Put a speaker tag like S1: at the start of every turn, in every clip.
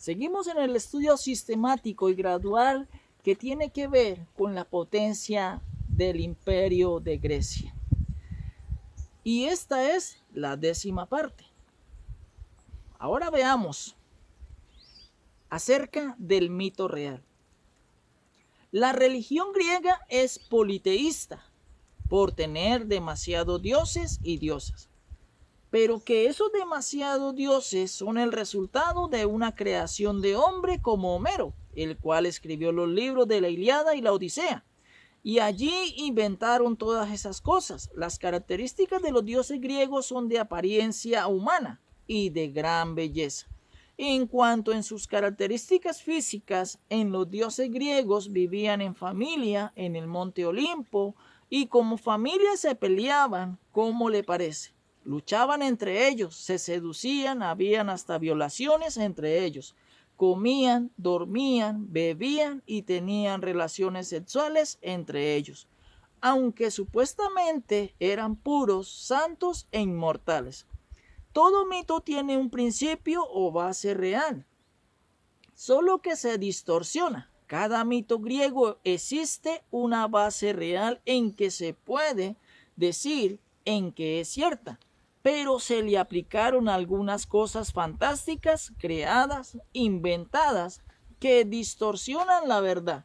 S1: Seguimos en el estudio sistemático y gradual que tiene que ver con la potencia del imperio de Grecia. Y esta es la 10ª parte. Ahora veamos acerca del mito real. La religión griega es politeísta por tener demasiados dioses y diosas, pero que esos demasiados dioses son el resultado de una creación de hombre como Homero, el cual escribió los libros de la Ilíada y la Odisea, y allí inventaron todas esas cosas. Las características de los dioses griegos son de apariencia humana y de gran belleza. En cuanto a sus características físicas, en los dioses griegos vivían en familia en el monte Olimpo y como familia se peleaban, como le parece. Luchaban entre ellos, se seducían, habían hasta violaciones entre ellos. Comían, dormían, bebían y tenían relaciones sexuales entre ellos, aunque supuestamente eran puros, santos e inmortales. Todo mito tiene un principio o base real, solo que se distorsiona. Cada mito griego existe una base real en que se puede decir en que es cierta, pero se le aplicaron algunas cosas fantásticas, creadas, inventadas, que distorsionan la verdad.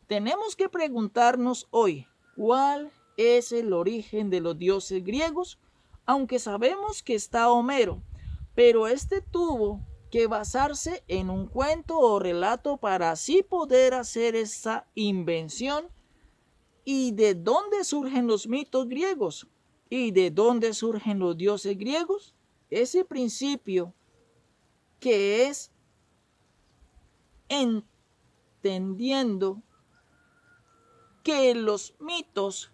S1: Tenemos que preguntarnos hoy, ¿cuál es el origen de los dioses griegos? Aunque sabemos que está Homero, pero este tuvo que basarse en un cuento o relato para así poder hacer esta invención. ¿Y de dónde surgen los mitos griegos? ¿Y de dónde surgen los dioses griegos? Ese principio que es entendiendo que los mitos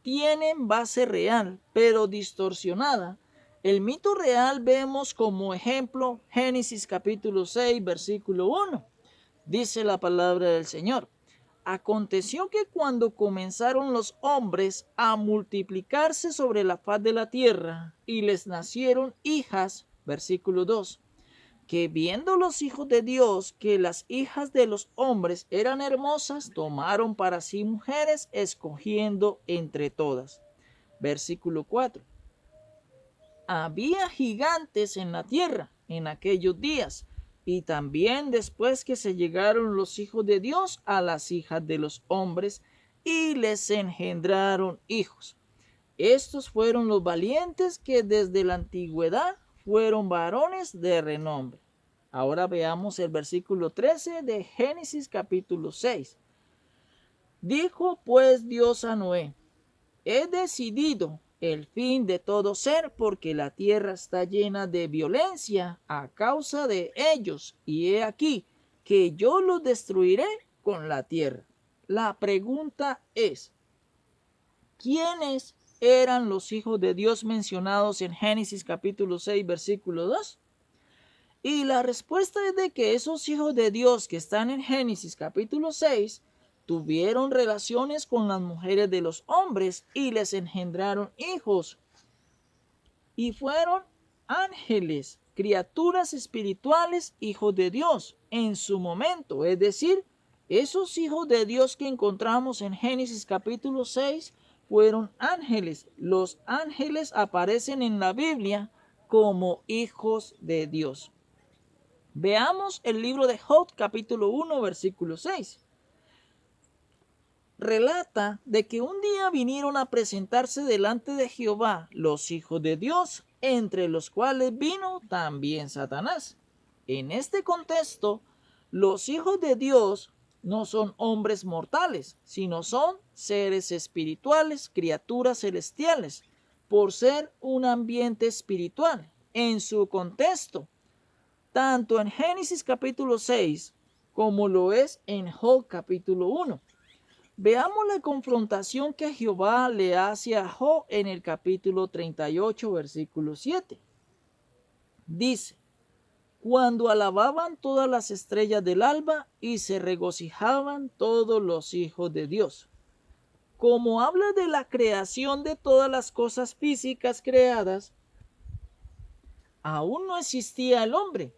S1: tienen base real, pero distorsionada. El mito real vemos como ejemplo Génesis capítulo 6, versículo 1. Dice la palabra del Señor. Aconteció que cuando comenzaron los hombres a multiplicarse sobre la faz de la tierra y les nacieron hijas, versículo 2, que viendo los hijos de Dios que las hijas de los hombres eran hermosas, tomaron para sí mujeres, escogiendo entre todas. Versículo 4. Había gigantes en la tierra en aquellos días, y también después que se llegaron los hijos de Dios a las hijas de los hombres, y les engendraron hijos. Estos fueron los valientes que desde la antigüedad fueron varones de renombre. Ahora veamos el versículo 13 de Génesis capítulo 6. Dijo pues Dios a Noé: he decidido el fin de todo ser, porque la tierra está llena de violencia a causa de ellos, y he aquí que yo los destruiré con la tierra. La pregunta es, ¿quiénes eran los hijos de Dios mencionados en Génesis capítulo 6, versículo 2? Y la respuesta es de que esos hijos de Dios que están en Génesis capítulo 6 tuvieron relaciones con las mujeres de los hombres y les engendraron hijos. Y fueron ángeles, criaturas espirituales, hijos de Dios en su momento. Es decir, esos hijos de Dios que encontramos en Génesis capítulo 6 fueron ángeles. Los ángeles aparecen en la Biblia como hijos de Dios. Veamos el libro de Job capítulo 1 versículo 6. Relata de que un día vinieron a presentarse delante de Jehová los hijos de Dios, entre los cuales vino también Satanás. En este contexto, los hijos de Dios no son hombres mortales, sino son seres espirituales, criaturas celestiales, por ser un ambiente espiritual. En su contexto, tanto en Génesis capítulo 6 como lo es en Job capítulo 1. Veamos la confrontación que Jehová le hace a Job en el capítulo 38, versículo 7. Dice: cuando alababan todas las estrellas del alba y se regocijaban todos los hijos de Dios. Como habla de la creación de todas las cosas físicas creadas, aún no existía el hombre,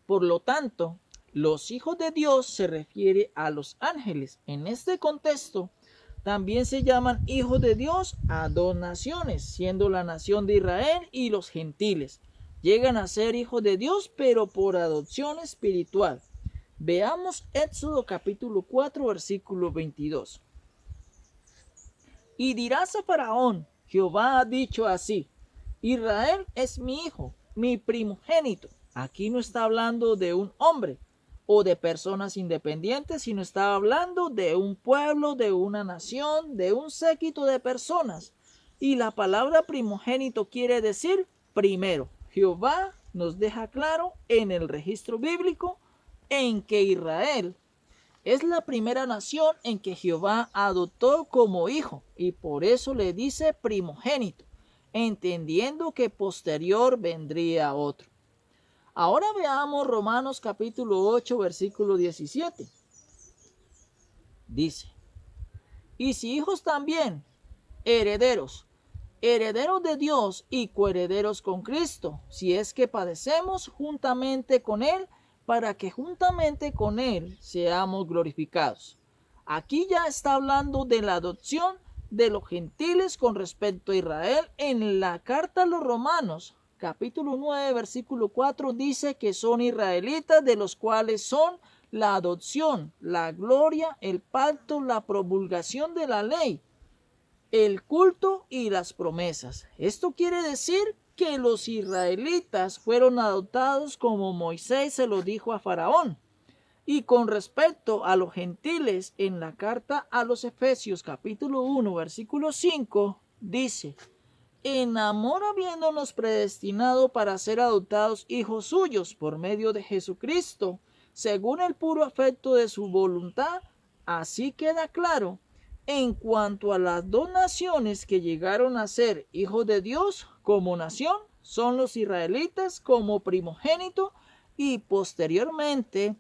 S1: Por lo tanto, los hijos de Dios se refiere a los ángeles. En este contexto, también se llaman hijos de Dios a dos naciones, siendo la nación de Israel y los gentiles. Llegan a ser hijos de Dios, pero por adopción espiritual. Veamos Éxodo capítulo 4, versículo 22. Y dirás a Faraón, Jehová ha dicho así, Israel es mi hijo, mi primogénito. Aquí no está hablando de un hombre o de personas independientes, sino está hablando de un pueblo, de una nación, de un séquito de personas. Y la palabra primogénito quiere decir primero. Jehová nos deja claro en el registro bíblico en que Israel es la primera nación en que Jehová adoptó como hijo y por eso le dice primogénito, entendiendo que posterior vendría otro. Ahora veamos Romanos capítulo 8, versículo 17. Dice, y si hijos también, herederos, herederos de Dios y coherederos con Cristo, si es que padecemos juntamente con Él, para que juntamente con Él seamos glorificados. Aquí ya está hablando de la adopción de los gentiles con respecto a Israel. En la carta a los Romanos, capítulo 9, versículo 4, dice que son israelitas, de los cuales son la adopción, la gloria, el pacto, la promulgación de la ley, el culto y las promesas. Esto quiere decir que los israelitas fueron adoptados como Moisés se lo dijo a Faraón. Y con respecto a los gentiles, en la carta a los Efesios capítulo 1 versículo 5 dice, en amor habiéndonos predestinado para ser adoptados hijos suyos por medio de Jesucristo, según el puro afecto de su voluntad. Así queda claro en cuanto a las dos naciones que llegaron a ser hijos de Dios como nación, son los israelitas como primogénito y posteriormente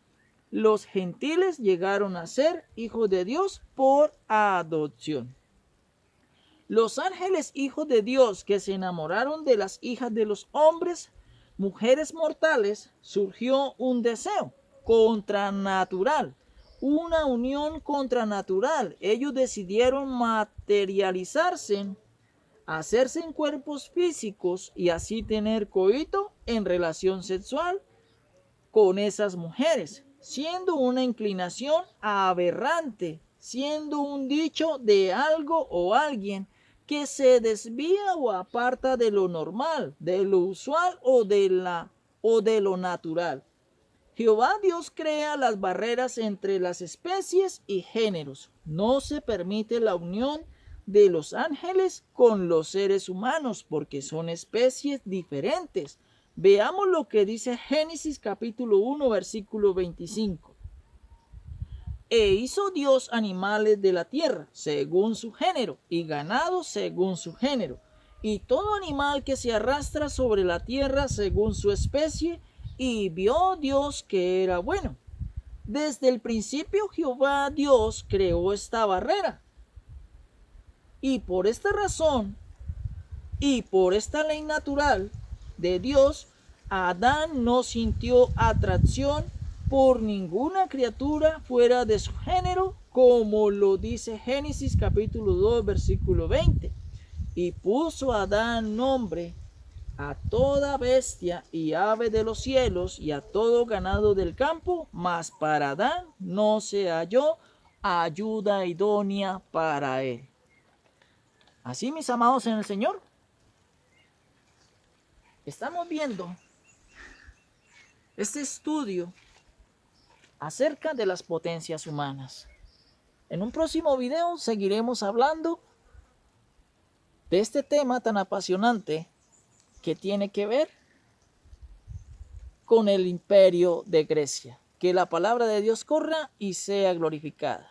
S1: los gentiles llegaron a ser hijos de Dios por adopción. Los ángeles hijos de Dios que se enamoraron de las hijas de los hombres, mujeres mortales, surgió un deseo contranatural, una unión contranatural. Ellos decidieron materializarse, hacerse en cuerpos físicos y así tener coito en relación sexual con esas mujeres, siendo una inclinación aberrante, siendo un dicho de algo o alguien que se desvía o aparta de lo normal, de lo usual o de lo natural. Jehová Dios crea las barreras entre las especies y géneros. No se permite la unión de los ángeles con los seres humanos porque son especies diferentes. Veamos lo que dice Génesis capítulo 1 versículo 25. E hizo Dios animales de la tierra según su género y ganado según su género y todo animal que se arrastra sobre la tierra según su especie, y vio Dios que era bueno. Desde el principio Jehová Dios creó esta barrera. Y por esta razón y por esta ley natural de Dios, Adán no sintió atracción por ninguna criatura fuera de su género, como lo dice Génesis capítulo 2 versículo 20. Y puso Adán nombre a toda bestia y ave de los cielos y a todo ganado del campo, mas para Adán no se halló ayuda idónea para él. Así, mis amados en el Señor, estamos viendo este estudio acerca de las potencias humanas. En un próximo video seguiremos hablando de este tema tan apasionante que tiene que ver con el imperio de Grecia. Que la palabra de Dios corra y sea glorificada.